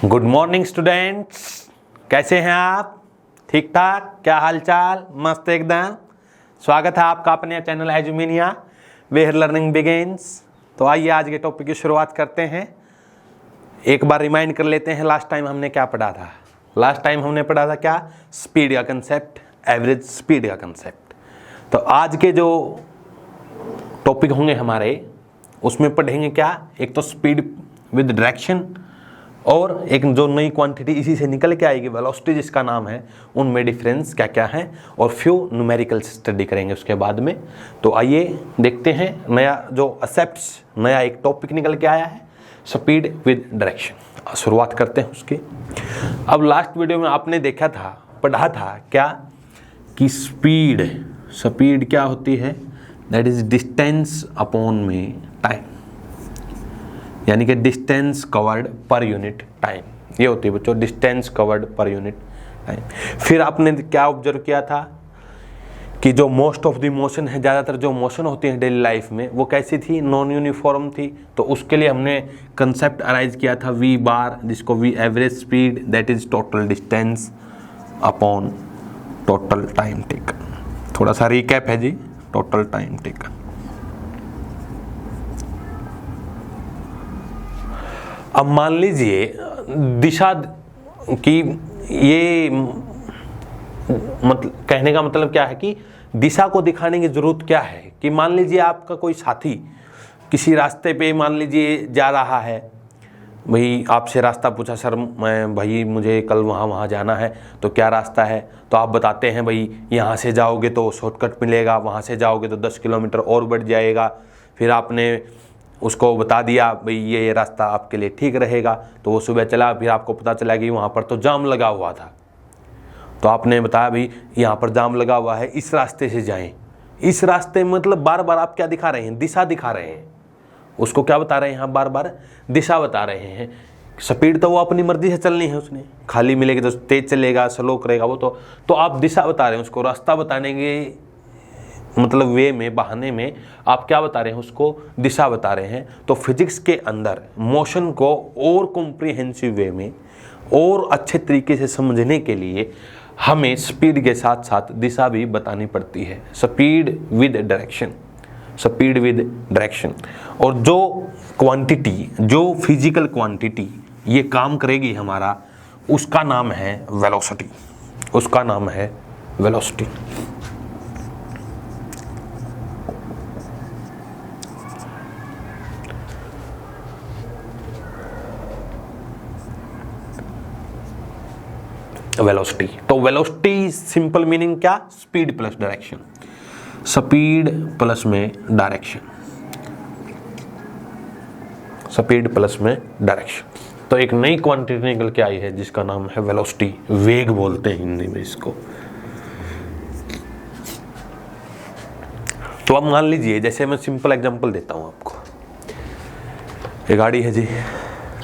Good morning students, कैसे हैं आप? ठीक ठाक? क्या हाल चाल? मस्त एकदम। स्वागत है आपका अपने चैनल एजुमिनिया वेयर लर्निंग बिगिंस। तो आइए आज के टॉपिक की शुरुआत करते हैं। एक बार रिमाइंड कर लेते हैं लास्ट टाइम हमने क्या पढ़ा था। लास्ट टाइम हमने पढ़ा था क्या? स्पीड का कंसेप्ट, एवरेज स्पीड का कंसेप्ट। तो आज के जो टॉपिक होंगे हमारे उसमें पढ़ेंगे क्या? एक तो स्पीड विद डायरेक्शन और एक जो नई क्वांटिटी इसी से निकल के आएगी वेलोसिटी जिसका नाम है, उनमें डिफरेंस क्या क्या है और फ्यू न्यूमेरिकल स्टडी करेंगे उसके बाद में। तो आइए देखते हैं नया जो एक्सेप्ट्स नया एक टॉपिक निकल के आया है, स्पीड विद डायरेक्शन। शुरुआत करते हैं उसकी। अब लास्ट वीडियो में आपने देखा था, पढ़ा था क्या कि स्पीड क्या होती है? दैट इज डिस्टेंस अपॉन में टाइम, यानी कि distance covered per unit time. ये होती है बच्चों, distance covered per unit time. फिर आपने क्या ऑब्जर्व किया था कि जो मोस्ट ऑफ द मोशन है, ज़्यादातर जो मोशन होती है डेली लाइफ में, वो कैसी थी? नॉन यूनिफॉर्म थी। तो उसके लिए हमने कंसेप्ट अराइज किया था वी बार, जिसको V average speed that is total distance upon total time taken. थोड़ा सा रिकैप है जी, टोटल टाइम टेकन। अब मान लीजिए दिशा की, ये मतलब कहने का मतलब क्या है कि दिशा को दिखाने की जरूरत क्या है कि मान लीजिए आपका कोई साथी किसी रास्ते पे मान लीजिए जा रहा है, भाई आपसे रास्ता पूछा, सर मैं भाई मुझे कल वहाँ जाना है, तो क्या रास्ता है? तो आप बताते हैं भाई यहाँ से जाओगे तो शॉर्टकट मिलेगा, वहाँ से जाओगे तो 10 किलोमीटर और बढ़ जाएगा। फिर आपने उसको बता दिया भाई ये रास्ता आपके लिए ठीक रहेगा। तो वो सुबह चला, फिर आपको पता चला कि वहाँ पर तो जाम लगा हुआ था। तो आपने बताया भाई यहाँ पर जाम लगा हुआ है, इस रास्ते से जाएं। इस रास्ते में मतलब बार बार आप क्या दिखा रहे हैं? दिशा दिखा रहे हैं। उसको क्या बता रहे हैं? यहाँ बार बार दिशा बता रहे हैं। स्पीड तो वो अपनी मर्जी से चलनी है, उसने खाली मिलेगी तो तेज चलेगा, स्लो करेगा वो तो आप दिशा बता रहे हैं उसको। रास्ता बताने के मतलब वे में, बहाने में आप क्या बता रहे हैं? उसको दिशा बता रहे हैं। तो फिजिक्स के अंदर मोशन को और कॉम्प्रिहेंसिव वे में और अच्छे तरीके से समझने के लिए हमें स्पीड के साथ साथ दिशा भी बतानी पड़ती है। Speed with direction, speed with direction. और जो क्वांटिटी, जो फिजिकल क्वांटिटी ये काम करेगी हमारा, उसका नाम है वेलोसिटी। उसका नाम है वेलोसिटी। वेलोसिटी। तो वेलोसिटी सिंपल मीनिंग क्या? Speed plus direction. Speed plus में डायरेक्शन, स्पीड प्लस में डायरेक्शन। तो एक नई क्वांटिटी निकल के आई है जिसका नाम है वेलोसिटी। वेग बोलते हैं हिंदी में इसको। तो अब मान लीजिए, जैसे मैं सिंपल एग्जांपल देता हूं आपको। ये गाड़ी है जी,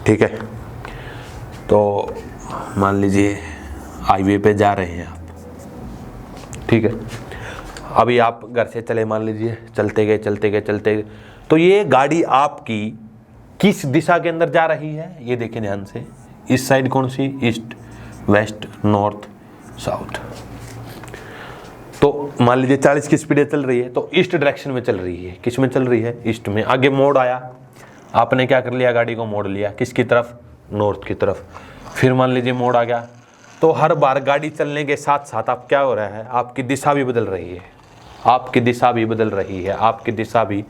ठीक है। तो मान लीजिए हाईवे पे जा रहे हैं आप, ठीक है। अभी आप घर से चले, मान लीजिए चलते गए। तो ये गाड़ी आपकी किस दिशा के अंदर जा रही है ये देखें ध्यान से। इस साइड कौन सी? East, west, north, south. तो मान लीजिए 40 की स्पीड चल रही है, तो ईस्ट डायरेक्शन में चल रही है। किस में चल रही है? ईस्ट में। आगे मोड़ आया, आपने क्या कर लिया? गाड़ी को मोड़ लिया। किसकी तरफ? नॉर्थ की तरफ। फिर मान लीजिए मोड़ आ गया। तो हर बार गाड़ी चलने के साथ साथ आप क्या हो रहा है? आपकी दिशा भी बदल रही है, आपकी दिशा भी बदल रही है, आपकी दिशा भी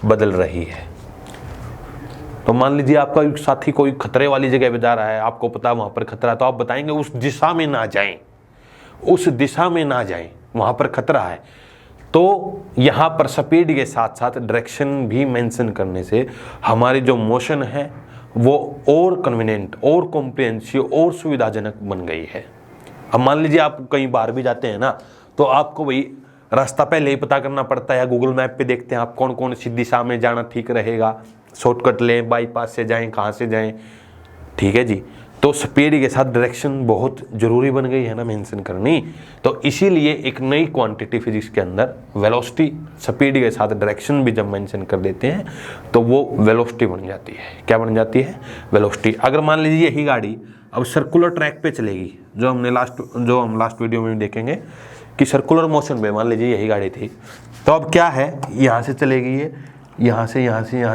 बदल रही है। तो मान लीजिए आपका साथी कोई खतरे वाली जगह पे जा रहा है, आपको पता है वहां पर खतरा है, तो आप बताएंगे उस दिशा में ना जाएं, उस दिशा में ना जाएं, वहां पर खतरा है। तो यहाँ पर स्पीड के साथ साथ डायरेक्शन भी मेंशन करने से हमारी जो मोशन है वो और कन्वीनियंट, और कॉम्प्रिहेंसिव, और सुविधाजनक बन गई है। अब मान लीजिए आप कहीं बाहर भी जाते हैं ना, तो आपको वही रास्ता पहले ही पता करना पड़ता है, या गूगल मैप पे देखते हैं आप कौन कौन सी दिशा में जाना ठीक रहेगा, शॉर्टकट लें, बाईपास से जाएं, कहाँ से जाएं, ठीक है जी। तो स्पीड के साथ डायरेक्शन बहुत ज़रूरी बन गई है ना मेंशन करनी। तो इसीलिए एक नई क्वांटिटी फिजिक्स के अंदर वेलोसिटी, स्पीड के साथ डायरेक्शन भी जब मेंशन कर देते हैं तो वो वेलोसिटी बन जाती है। क्या बन जाती है? वेलोसिटी। अगर मान लीजिए यही गाड़ी अब सर्कुलर ट्रैक पे चलेगी, जो हम लास्ट वीडियो में भी देखेंगे कि सर्कुलर मोशन में मान लीजिए यही गाड़ी थी, तो अब क्या है, यहाँ से चलेगी ये, यहाँ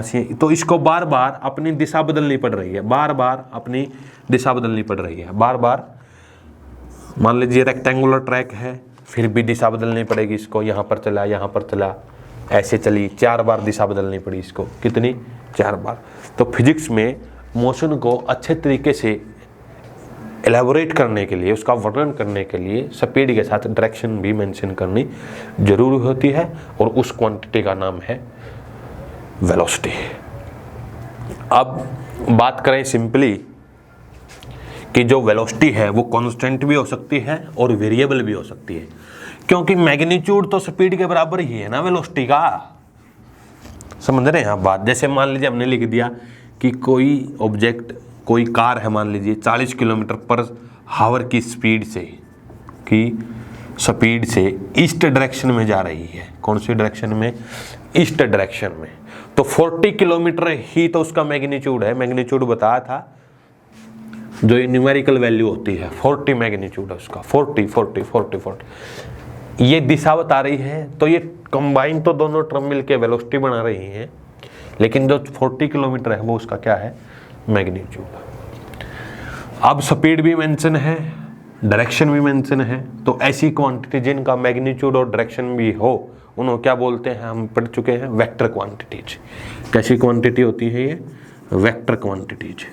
से, तो इसको बार बार अपनी दिशा बदलनी पड़ रही है, बार बार अपनी दिशा बदलनी पड़ रही है, बार बार। मान लीजिए रेक्टेंगुलर ट्रैक है, फिर भी दिशा बदलनी पड़ेगी इसको, यहाँ पर चला, यहाँ पर चला, ऐसे चली, 4 बार दिशा बदलनी पड़ी इसको। कितनी? 4 बार। तो फिजिक्स में मोशन को अच्छे तरीके से एलेबोरेट करने के लिए, उसका वर्णन करने के लिए स्पीड के साथ डायरेक्शन भी मेंशन करनी जरूरी होती है, और उस क्वांटिटी का नाम है वेलोसिटी। अब बात करें सिंपली कि जो वेलोसिटी है वो कांस्टेंट भी हो सकती है और वेरिएबल भी हो सकती है, क्योंकि मैग्नीट्यूड तो स्पीड के बराबर ही है ना वेलोसिटी का। समझ रहे हैं आप बात? जैसे मान लीजिए हमने लिख दिया कि कोई ऑब्जेक्ट, कोई कार है मान लीजिए 40 किलोमीटर पर हावर की स्पीड से ईस्ट डायरेक्शन में जा रही है। कौन सी डायरेक्शन में? ईस्ट डायरेक्शन में। तो 40 किलोमीटर ही तो उसका मैग्नीट्यूड है। मैग्नीट्यूड बताया था, जो न्यूमेरिकल वैल्यू होती है 40 मैग्नीट्यूड है उसका, 40। ये दिशा बता रही है, तो ये कंबाइन तो दोनों टर्म मिलके वेलोसिटी बना रही हैं, लेकिन जो 40 किलोमीटर है वो उसका क्या है? मैग्नीट्यूड। अब स्पीड भी मेंशन है, डायरेक्शन भी मेंशन है, तो ऐसी क्वांटिटी जिनका मैग्नीट्यूड और डायरेक्शन भी हो उन्हें क्या बोलते हैं? हम पढ़ चुके हैं, वेक्टर क्वांटिटीज। कैसी क्वांटिटी होती है ये? Vector quantities.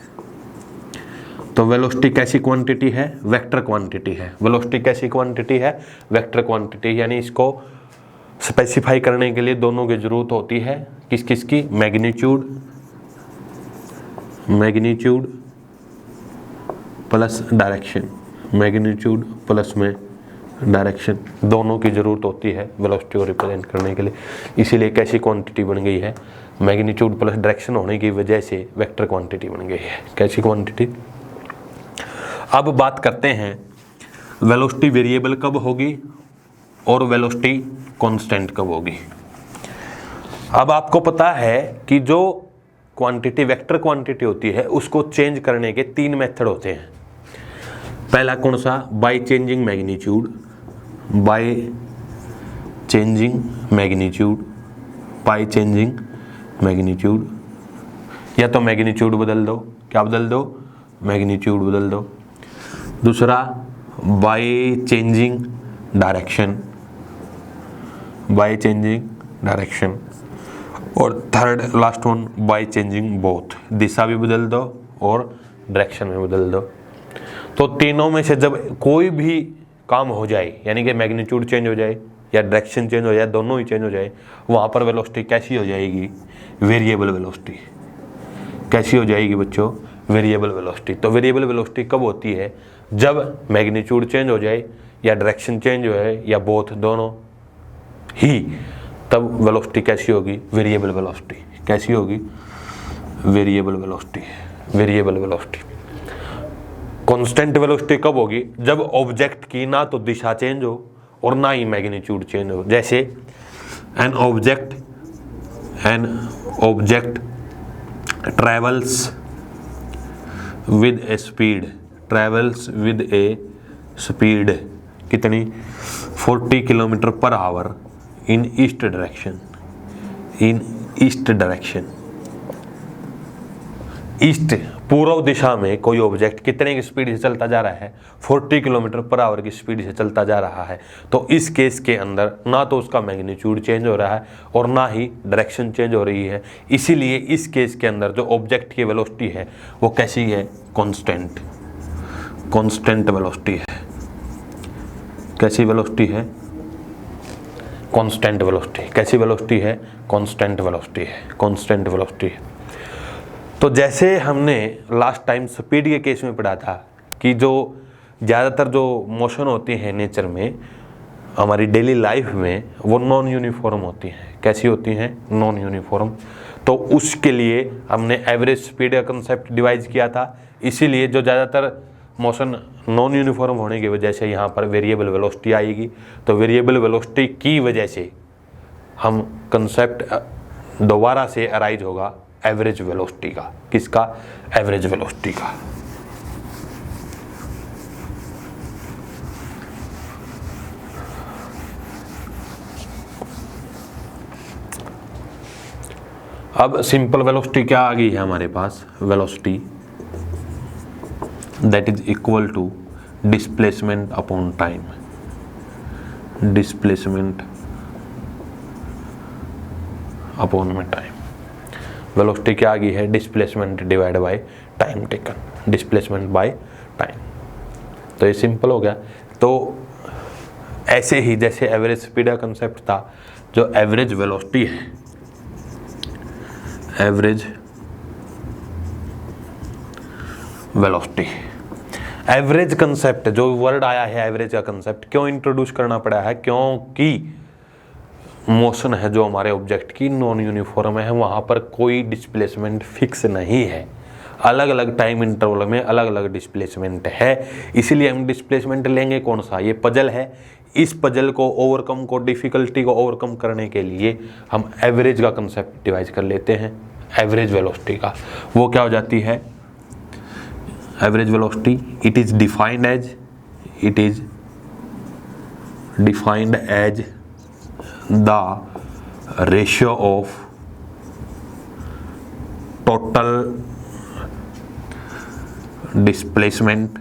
तो वेलोसिटी कैसी क्वांटिटी है? वेक्टर क्वांटिटी है। वेलोसिटी कैसी क्वांटिटी है? Vector quantity. यानी इसको स्पेसिफाई करने के लिए दोनों की जरूरत होती है। किस किस की? Magnitude plus direction, magnitude plus में डायरेक्शन, दोनों की जरूरत होती है वेलोसिटी को रिप्रेजेंट करने के लिए। इसीलिए कैसी क्वांटिटी बन गई है? मैग्नीट्यूड प्लस डायरेक्शन होने की वजह से वेक्टर क्वांटिटी बन गई है। कैसी क्वांटिटी? अब बात करते हैं वेलोसिटी वेरिएबल कब होगी और वेलोसिटी कांस्टेंट कब होगी। अब आपको पता है कि जो क्वांटिटी वेक्टर क्वांटिटी होती है उसको चेंज करने के 3 मेथड होते हैं। पहला कौन सा? By changing magnitude, by changing magnitude, या तो मैग्नीट्यूड बदल दो। क्या बदल दो? मैग्नीट्यूड बदल दो। दूसरा बाय चेंजिंग डायरेक्शन, और third last one by changing both, दिशा भी बदल दो और डायरेक्शन भी बदल दो। तो तीनों में से जब कोई भी काम हो जाए, यानी कि मैग्नीट्यूड चेंज हो जाए या डायरेक्शन चेंज हो जाए, दोनों ही चेंज हो जाए, वहाँ पर वेलोसिटी कैसी हो जाएगी? Variable velocity. कैसी हो जाएगी बच्चों? Variable velocity. तो वेरिएबल वेलोसिटी कब होती है? जब मैग्नीट्यूड चेंज हो जाए या डायरेक्शन चेंज हो जाए या बोथ, दोनों ही, तब वेलोसिटी कैसी होगी? Variable velocity. कैसी होगी? Variable velocity. कांस्टेंट वेलोसिटी कब होगी? जब ऑब्जेक्ट की ना तो दिशा चेंज हो और ना ही मैग्नीट्यूड चेंज हो। जैसे an object travels with A speed, कितनी? 40 किलोमीटर पर आवर इन ईस्ट डायरेक्शन। ईस्ट पूर्व दिशा में कोई ऑब्जेक्ट कितने की स्पीड से चलता जा रहा है? 40 किलोमीटर पर आवर की स्पीड से चलता जा रहा है। तो इस केस के अंदर ना तो उसका मैग्नीट्यूड चेंज हो रहा है और ना ही डायरेक्शन चेंज हो रही है। इसीलिए इस केस के अंदर जो ऑब्जेक्ट की वेलोसिटी है वो कैसी है? कांस्टेंट वेलोसिटी है। कैसी वेलोसिटी है? Constant velocity. कैसी वेलोसिटी है? कांस्टेंट वेलोसिटी है। तो जैसे हमने लास्ट टाइम स्पीड के केस में पढ़ा था कि जो ज़्यादातर जो मोशन होती है नेचर में, हमारी डेली लाइफ में, वो नॉन यूनिफॉर्म होती हैं। कैसी होती हैं? Non uniform. तो उसके लिए हमने एवरेज स्पीड का कंसेप्ट डिवाइज किया था इसीलिए जो ज़्यादातर मोशन नॉन यूनिफॉर्म होने की वजह से यहाँ पर वेरिएबल वेलोसिटी आएगी। तो वेरिएबल वेलोसिटी की वजह से हम कंसेप्ट दोबारा से अराइज होगा एवरेज वेलोसिटी का। किसका? एवरेज वेलोसिटी का। अब सिंपल वेलोसिटी क्या आ गई है हमारे पास? Velocity that is equal to displacement upon time. Displacement upon में टाइम। वेलोसिटी क्या आ गई है? Displacement divide by time taken. Displacement by time. तो ये सिंपल हो गया। तो ऐसे ही जैसे एवरेज स्पीड का कंसेप्ट था, जो एवरेज वेलोसिटी है, एवरेज वेलोसिटी, एवरेज कंसेप्ट जो वर्ड आया है एवरेज का कंसेप्ट क्यों इंट्रोड्यूस करना पड़ा है? क्योंकि मोशन है जो हमारे ऑब्जेक्ट की नॉन यूनिफॉर्म है, वहां पर कोई डिस्प्लेसमेंट फिक्स नहीं है, अलग अलग टाइम इंटरवल में अलग अलग डिस्प्लेसमेंट है। इसीलिए हम डिस्प्लेसमेंट लेंगे कौन सा? ये पजल है। इस पजल को ओवरकम को, डिफिकल्टी को ओवरकम करने के लिए हम एवरेज का कंसेप्ट डिवाइज कर लेते हैं। एवरेज वेलोसिटी का वो क्या हो जाती है? Average velocity it is defined as the ratio of total displacement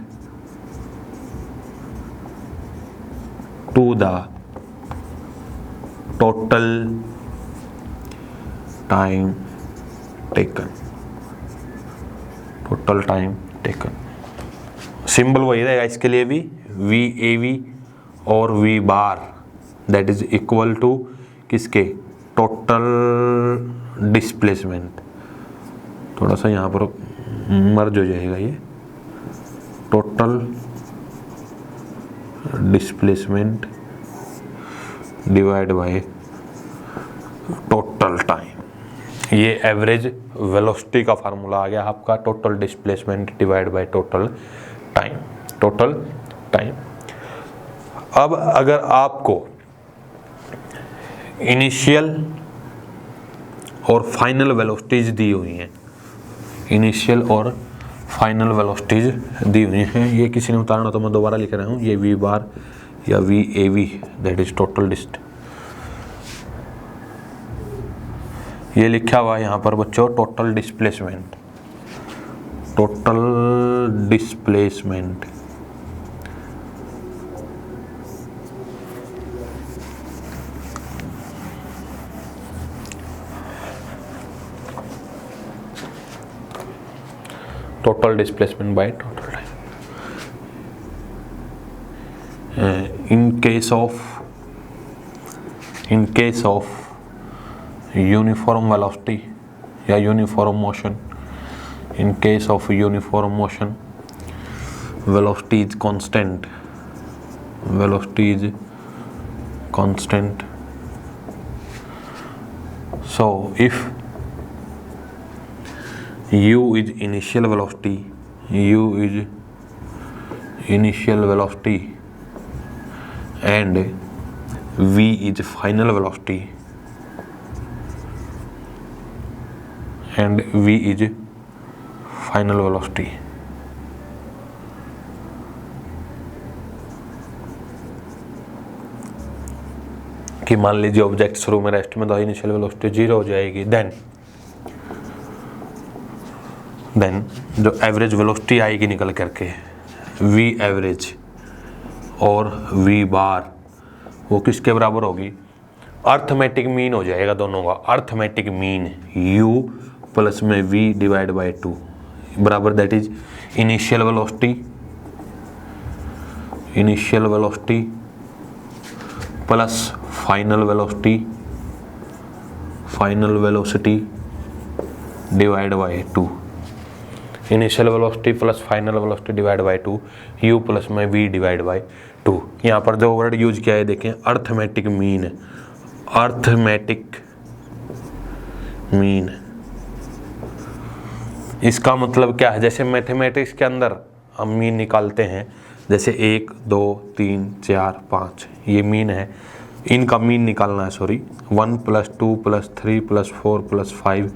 to the total time taken. Total time taken symbol वही रहेगा इसके लिए भी, वी ए वी और V bar that is equal to किसके? Total displacement. थोड़ा सा यहाँ पर मर्ज हो जाएगा ये, total displacement divide by total time. ये एवरेज वेलोसिटी का फार्मूला आ गया आपका, total displacement divide by total time. Total time. अब अगर आपको इनिशियल और फाइनल वेलोसिटीज दी हुई हैं, इनिशियल और फाइनल वेलोसिटीज दी हुई हैं, ये किसी ने उतारना तो मैं दोबारा लिख रहा हूँ, ये वी बार या we A we that is total ये लिखा हुआ है यहाँ पर बच्चों total displacement. Total displacement total displacement by total time. In case of uniform velocity या uniform motion, in case of uniform motion, velocity is constant. Velocity is constant. So if u is initial velocity, and v is final velocity, कि मान लीजिए object शुरू में rest में तो initial velocity 0 हो जाएगी, देन जो एवरेज वेलोसिटी आएगी निकल करके v एवरेज और v बार वो किसके बराबर होगी? अर्थमेटिक मीन हो जाएगा दोनों का। अर्थमेटिक मीन u प्लस में v डिवाइड बाय 2 बराबर that is initial velocity plus final velocity divide by 2। Initial velocity plus final velocity divide by 2, u plus में v डिवाइड बाय 2। यहाँ पर जो वर्ड यूज किया है देखें, अर्थमेटिक मीन इसका मतलब क्या है, जैसे मैथमेटिक्स के अंदर हम मीन निकालते हैं, जैसे 1 2 3 4 5 ये मीन है, इनका मीन निकालना है, सॉरी 1 + 2 + 3 + 4 + 5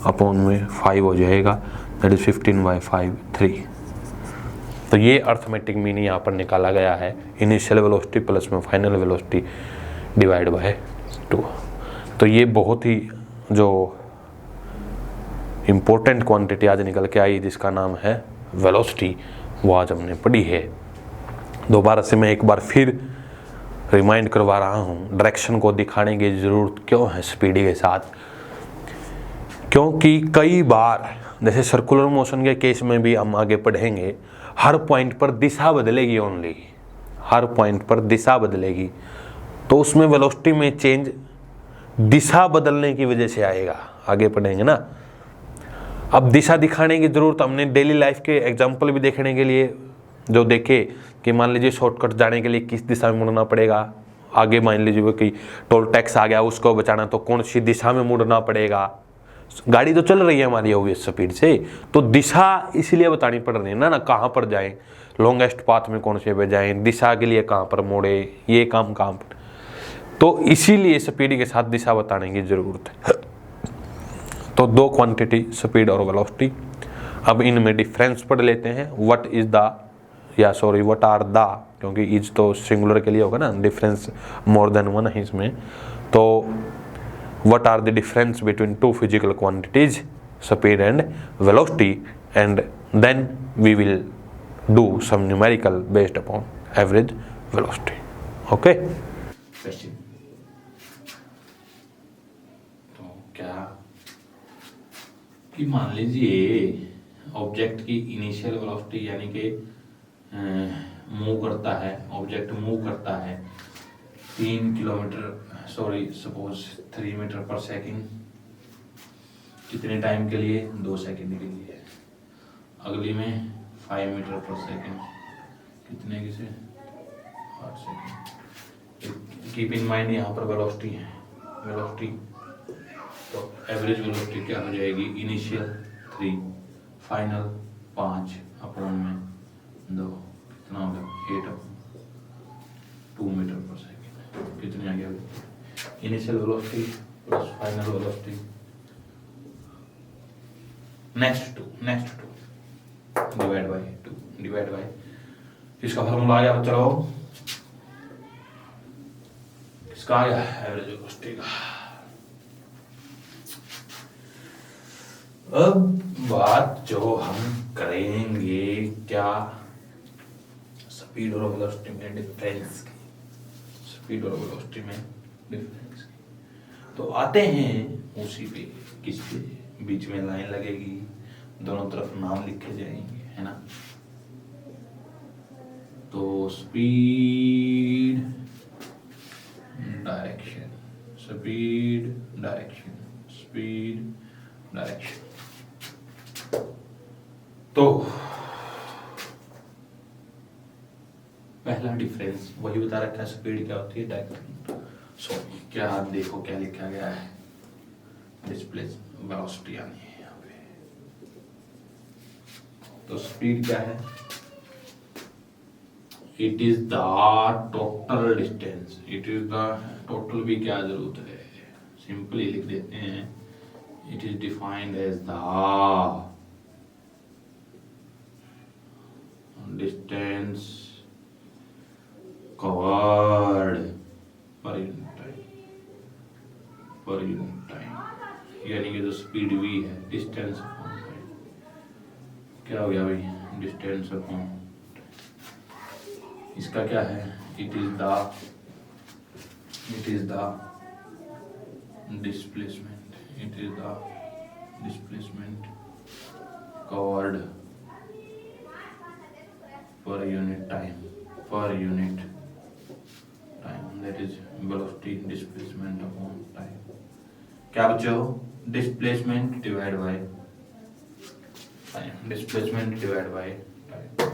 अपॉन में 5 हो जाएगा, दैट इज 15/5 3। तो ये अर्थमेटिक मीन यहाँ पर निकाला गया है, इनिशियल वेलोसिटी प्लस में फाइनल वेलोसिटी डिवाइड बाय 2। तो ये बहुत ही जो इम्पोर्टेंट क्वांटिटी आज निकल के आई जिसका नाम है वेलोसिटी, वो आज हमने पढ़ी है। दोबारा से मैं एक बार फिर रिमाइंड करवा रहा हूँ, डायरेक्शन को दिखाने की ज़रूरत क्यों है स्पीड के साथ, क्योंकि कई बार जैसे सर्कुलर मोशन के केस में भी हम आगे पढ़ेंगे, हर पॉइंट पर दिशा बदलेगी, ओनली हर पॉइंट पर दिशा बदलेगी, तो उसमें वेलोसिटी में चेंज दिशा बदलने की वजह से आएगा, आगे पढ़ेंगे ना। अब दिशा दिखाने की ज़रूरत हमने डेली लाइफ के एग्जाम्पल भी देखने के लिए जो देखे कि मान लीजिए शॉर्टकट जाने के लिए किस दिशा में मुड़ना पड़ेगा, आगे मान लीजिए कि टोल टैक्स आ गया उसको बचाना तो कौन सी दिशा में मुड़ना पड़ेगा, गाड़ी तो चल रही है हमारी ऑब्वियस स्पीड से, तो दिशा इसलिए बतानी पड़ रही है ना, कहाँ पर जाएं, लॉन्गेस्ट पाथ में कौन से पे जाएं, दिशा के लिए कहाँ पर मोड़े, ये काम कहाँ पर, तो इसीलिए स्पीड के साथ दिशा बताने की ज़रूरत है। तो दो क्वांटिटी स्पीड और वेलोसिटी, अब इनमें डिफरेंस पढ़ लेते हैं। व्हाट इज द, या सॉरी व्हाट आर द, क्योंकि इज तो सिंगुलर के लिए होगा ना, डिफरेंस मोर देन वन है इसमें, तो what are the difference between two physical quantities speed and velocity, and then we will do some numerical based upon average velocity. Okay, question तो क्या कि मान लीजिए ऑब्जेक्ट की इनिशियल वेलोसिटी यानी कि मूव करता है, ऑब्जेक्ट मूव करता है 3 kilometre, sorry suppose 3 metre per second, कितने टाइम के लिए, 2 सेकंड के लिए। अगली में 5 मीटर पर सेकंड, कितने के से, 8 सेकंड। कीप इन माइंड यहाँ पर वेलोसिटी है, वेलोसिटी, तो एवरेज वेलोसिटी क्या हो जाएगी, इनिशियल 3, फाइनल 5 अपॉन में 2, कितना होगा 8 2 मीटर पर सेकंड, कितने आ गया, initial velocity plus final velocity, next to divide by 2, divide by, इसका फॉर्मूला आ गया चलो, इसका आ गया एवरेज वेलोसिटी का। अब बात जो हम करेंगे क्या, स्पीड और वेलोसिटी में डिफरेंस की, स्पीड और वेलोसिटी में डिफरेंस की। तो आते हैं उसी पे, किस पे, बीच में लाइन लगेगी, दोनों तरफ नाम लिखे जाएंगे, है ना। तो speed direction, speed direction, speed direction. तो पहला डिफरेंस वही बता रखा है, स्पीड क्या होती है, डायरेक्शन। सॉरी क्या देखो क्या लिखा गया है, डिस्प्लेस वेलोसिटी आनी है यहाँ पे। तो स्पीड क्या है, it is the total distance, it is the total भी क्या जरूरत है, सिंपली लिख देते हैं, it is defined as the distance covered per unit time, per unit time, यानी कि जो स्पीड v है, डिस्टेंस अपॉन टाइम, क्या हो गया भाई, डिस्टेंस अपॉन, इसका क्या है, it is the displacement, it is the displacement covered per unit time, per unit time, that is velocity displacement upon time. क्या बच्चों, displacement divide by time, displacement divide by time.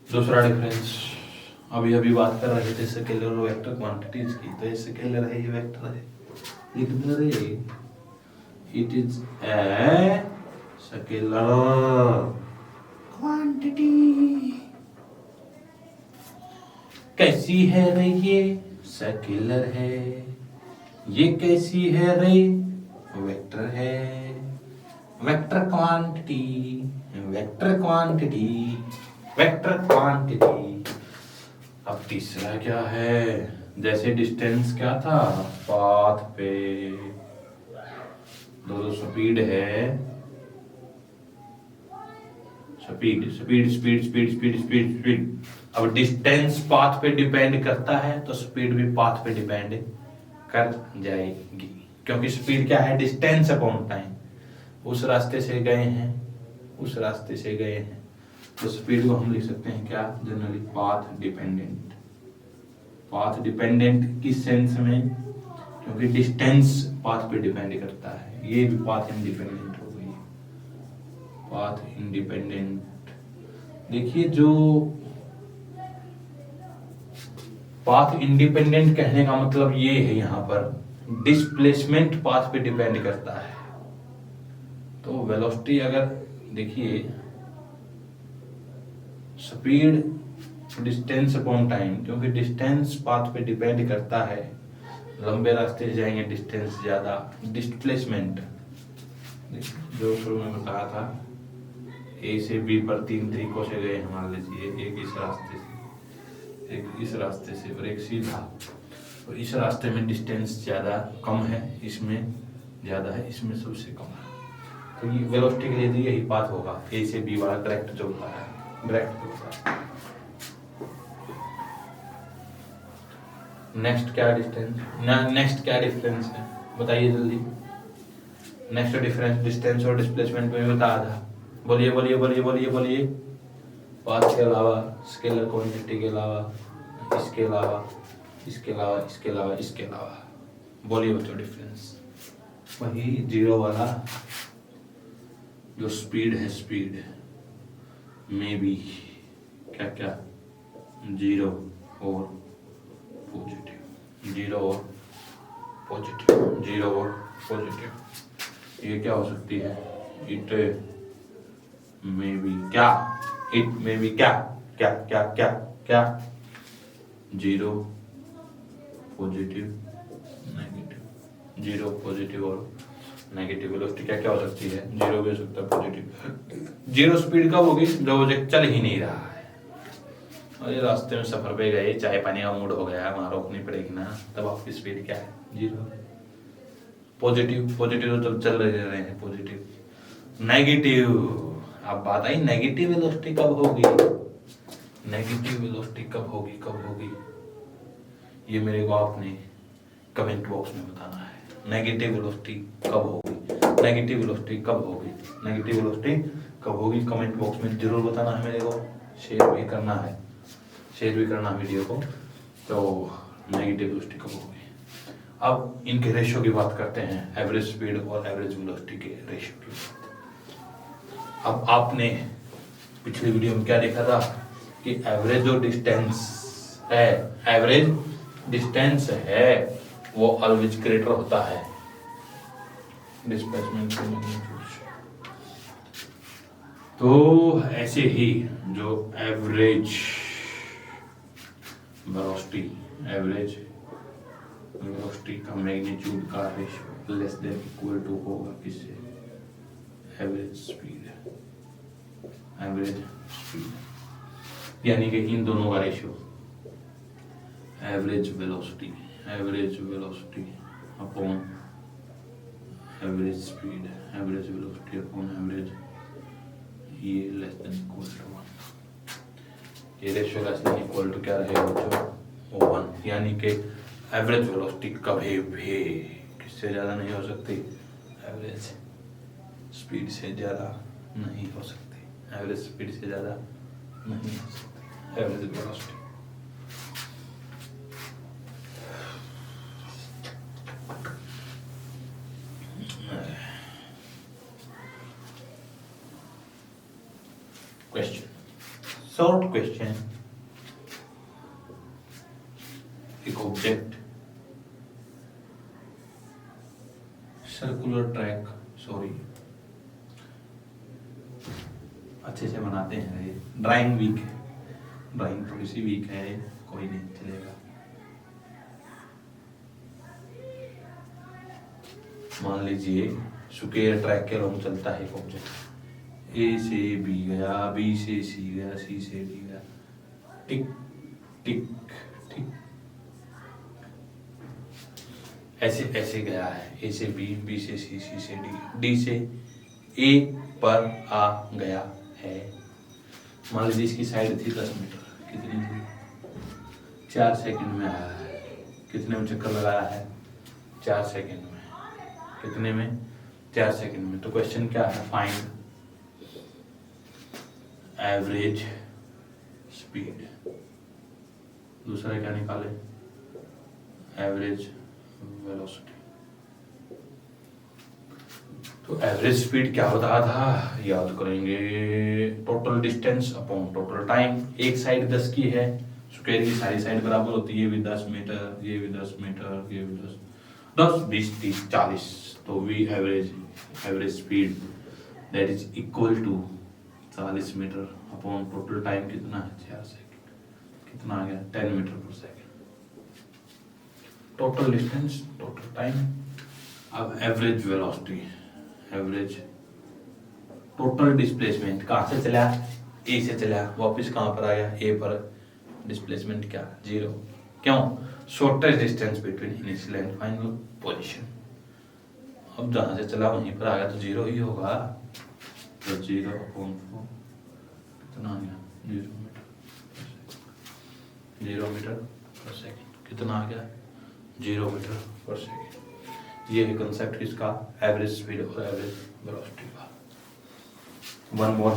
दूसरा difference, अभी बात कर रहे थे स्केलर और vector quantities की, तो ये स्केलर है, ये वेक्टर है, लिख दे रहे, it is a scalar quantity कैसी है रे ये स्केलर है, ये कैसी है रे वेक्टर है, vector quantity, vector quantity, vector quantity. अब तीसरा क्या है, जैसे डिस्टेंस क्या था पाथ पे, दो स्पीड है, speed speed speed speed speed speed speed. अब डिस्टेंस पाथ पे डिपेंड करता है तो स्पीड भी पाथ पे डिपेंड कर जाएगी, क्योंकि स्पीड क्या है डिस्टेंस अपॉन टाइम। उस रास्ते से गए हैं, उस रास्ते से गए हैं, तो स्पीड को हम लिख सकते हैं क्या generally path dependent. Path dependent किस सेंस में, क्योंकि डिस्टेंस पाथ पे डिपेंड करता है, ये भी पाथ इंडिपेंडेंट हो गई। पाथ इंडिपेंडेंट देखिए, जो पाथ इंडिपेंडेंट कहने का मतलब ये है यहाँ पर डिस्प्लेसमेंट पाथ पे डिपेंड करता है। तो वेलोसिटी अगर देखिए स्पीड डिस्टेंस अपॉन टाइम, क्योंकि डिस्टेंस पाथ पे डिपेंड करता है, लंबे रास्ते से जाएंगे डिस्टेंस ज्यादा। डिस्प्लेसमेंट जो शुरू में बताया था, ए से बी पर 3 तरीकों से गए, मान लीजिए एक इस रास्ते से, एक इस रास्ते से और एक सीधा, तो इस रास्ते में डिस्टेंस ज्यादा कम है, इसमें ज्यादा है, इसमें सबसे कम है। तो ये वेलोसिटी के लिए यही पाथ होगा, ए से बी वाला डायरेक्ट जो होता है, डायरेक्ट होता है। नेक्स्ट क्या डिस्टेंस, नेक्स्ट क्या डिफरेंस है बताइए जल्दी। नेक्स्ट डिफरेंस डिस्टेंस और डिस्प्लेसमेंट में बताया था, बोलिए बोलिए बोलिए बोलिए बोलिए। पाथ के अलावा, स्केलर क्वांटिटी के अलावा, इसके अलावा, इसके अलावा, इसके अलावा, इसके अलावा, बोलिए बच्चों डिफरेंस। वही जीरो वाला जो स्पीड है, स्पीड में भी क्या क्या जीरो और पॉजिटिव, जीरो और पॉजिटिव, जीरो और पॉजिटिव। ये क्या हो सकती है, इट में भी क्या, इट में भी क्या क्या क्या क्या क्या, zero positive negative, zero positive और नेगेटिव। वेलोसिटी क्या क्या हो सकती है, जीरो भी हो सकता है, पॉजिटिव। जीरो स्पीड कब होगी, जब वो चल ही नहीं रहा है, और ये रास्ते में सफर पे गए, चाय पानी का मूड हो गया, वहां रोकनी पड़ेगी ना, तब आपकी स्पीड क्या है, जीरो। पॉजिटिव, पॉजिटिव तो चल रहे हैं, पॉजिटिव। नेगेटिव, अब बात आई नेगेटिव वेलोसिटी कब होगी, नेगेटिव वेलोसिटी कब होगी, कब होगी, ये मेरे को आपने कमेंट बॉक्स में बताना है। नेगेटिव वेलोसिटी कब होगी, नेगेटिव वेलोसिटी कब होगी, नेगेटिव वेलोसिटी कब होगी, कमेंट बॉक्स में जरूर बताना है मेरे को। शेयर भी करना है, शेयर भी करना वीडियो को। तो नेगेटिव वेलोसिटी कब होगी। अब इनके रेशियो की बात करते हैं, एवरेज स्पीड और एवरेज वेलोसिटी के रेशियो की बात। अब आपने पिछली वीडियो में क्या देखा था कि एवरेज जो डिस्टेंस है, एवरेज डिस्टेंस है, वो ऑलवेज ग्रेटर होता है डिस्प्लेसमेंट के मैग्नीट्यूड से। तो ऐसे ही जो एवरेज वेलोसिटी, एवरेज वेलोसिटी का मैग्नीट्यूड का ratio less than equal to होगा किससे, एवरेज स्पीड, एवरेज स्पीड, यानी कि इन दोनों का ratio average velocity, average velocity upon average speed, average velocity upon average, ये लेस देन इक्वल टू 1। ये ratio less than equal to क्या रहेगा बच्चों, 1। यानी कि एवरेज वेलोसिटी कभी भी किससे ज़्यादा नहीं हो सकती, एवरेज स्पीड से ज़्यादा नहीं हो सकती, एवरेज स्पीड से ज़्यादा नहीं हो सकती average velocity. Question, short question. एक ऑब्जेक्ट सर्कुलर ट्रैक, सॉरी अच्छे से बनाते हैं। ये ड्राइंग वीक है, ड्राइंग थोड़ी सी वीक है, कोई नहीं चलेगा। मान लीजिए स्क्वायर ट्रैक के अलोंग चलता है ऑब्जेक्ट, ए से बी गया, बी से सी गया, सी से डी गया, टिक टिक टिक, ऐसे ऐसे गया है, ए से बी, बी से सी, सी से डी, डी से ए पर आ गया है। मान लीजिए इसकी साइड थी 10 मीटर, कितनी थी? 4 सेकंड में आया है। कितने में चक्कर लगाया है? 4 सेकंड में। कितने में? 4 सेकंड में। तो क्वेश्चन क्या है? Find average speed. दूसरा क्या निकाले? Average velocity. तो एवरेज स्पीड क्या होता था? याद करेंगे, total distance upon total time. एक साइड 10 की है, स्क्वायर की सारी साइड बराबर होती है, ये भी 10 मीटर, ये भी 10 मीटर, ये भी 10, 20, 30, 40। तो V average speed that is equal to 40 metre upon total time कितना है? 4 सेकंड। कितना आ गया? 10 metre per second. Total distance, total time. अब average velocity, average total displacement. कहाँ से चला? ए से चला, वापस कहाँ पर आ गया? ए पर। डिस्प्लेसमेंट क्या? 0। क्यों? Shortest distance between initial and final position. अब जहाँ से चला वहीं पर आ गया तो 0 ही होगा। तो 0 अपॉन 4 कितना आ गया? 0 मीटर, 0 मीटर पर सेकेंड। कितना आ गया? 0 मीटर पर सेकेंड। ये है कंसेप्ट किसका? एवरेज स्पीड और एवरेज वेलोसिटी का। One more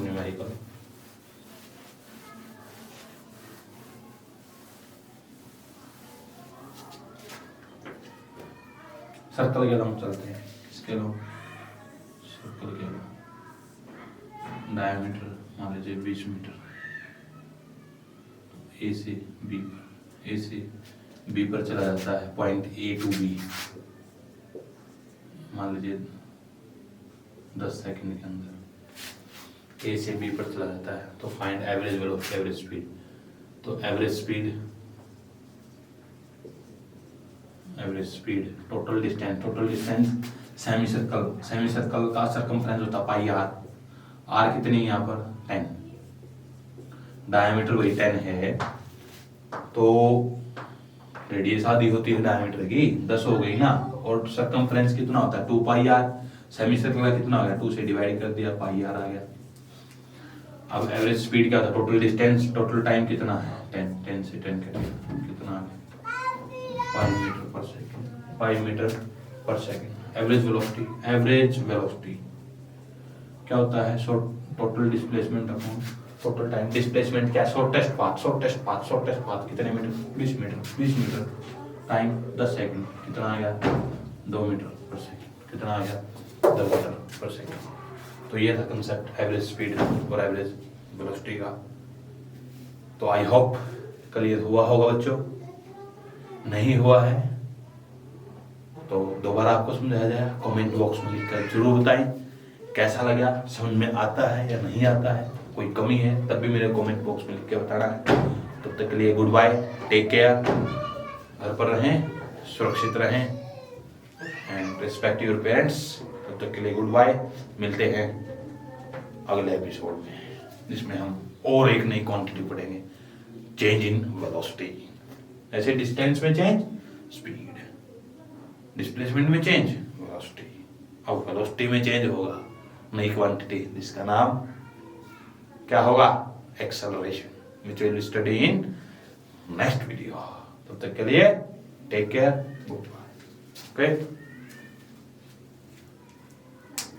numerical. सर्कल के अलोंग चलते हैं। किसके अलोंग? सर्कल के अलोंग। डायमीटर मान लीजिए 20 मीटर। ए से बी पर, ए से बी पर चला जाता है, पॉइंट ए टू बी। मान लीजिए 10 सेकंड के अंदर ए से बी पर चला जाता है। तो find average velocity, average speed. तो average speed total distance semi circle का सरकमफ्रेंस होता पाई आर। आर कितनी है यहाँ पर? 10। डायमीटर वही 10 है, तो रेडियस आधी होती है डायमीटर की, 10 हो गई ना। और सरकमफ्रेंस कितना होता है? 2 पाई आर। सेमी सर्कल का कितना हो गया? 2 से डिवाइड कर दिया, पाई आर आ गया। अब एवरेज स्पीड क्या था? टोटल डिस्टेंस, टोटल टाइम कितना है? 10 से 10 के कितना आ गया? 5 मीटर पर सेकेंड, 5 मीटर पर सेकेंड। एवरेज वेलोसिटी क्या होता है? Total displacement upon total time. Displacement क्या? शॉर्टेस्ट पाथ कितने मीटर? 20 मीटर। Time 10 second. कितना आ गया? 2 मीटर पर सेकंड। कितना आ गया? 2 मीटर पर सेकंड। तो ये था कंसेप्ट एवरेज स्पीड और एवरेज वेलोसिटी का। तो आई होप क्लियर हुआ होगा बच्चों। नहीं हुआ है तो दोबारा आपको समझाया जाए, कमेंट बॉक्स में लिखकर जरूर बताएं कैसा लगा, समझ में आता है या नहीं आता है, कोई कमी है तब भी मेरे कमेंट बॉक्स में लिख के बताना है। तब तक के लिए गुड बाय, टेक केयर, घर पर रहें, सुरक्षित रहें एंड रिस्पेक्ट योर पेरेंट्स। तब तक के लिए गुड बाय, मिलते हैं अगले एपिसोड में जिसमें हम और एक नई क्वांटिटी पढ़ेंगे, चेंज इन वेलोसिटी। ऐसे डिस्टेंस में चेंज, स्पीड, डिस्प्लेसमेंट में चेंज, वेलोसिटी। अब वेलोसिटी में चेंज होगा नई क्वांटिटी जिसका नाम क्या होगा? Acceleration, which will study in next video. तब तक के लिए take care, good bye. Okay.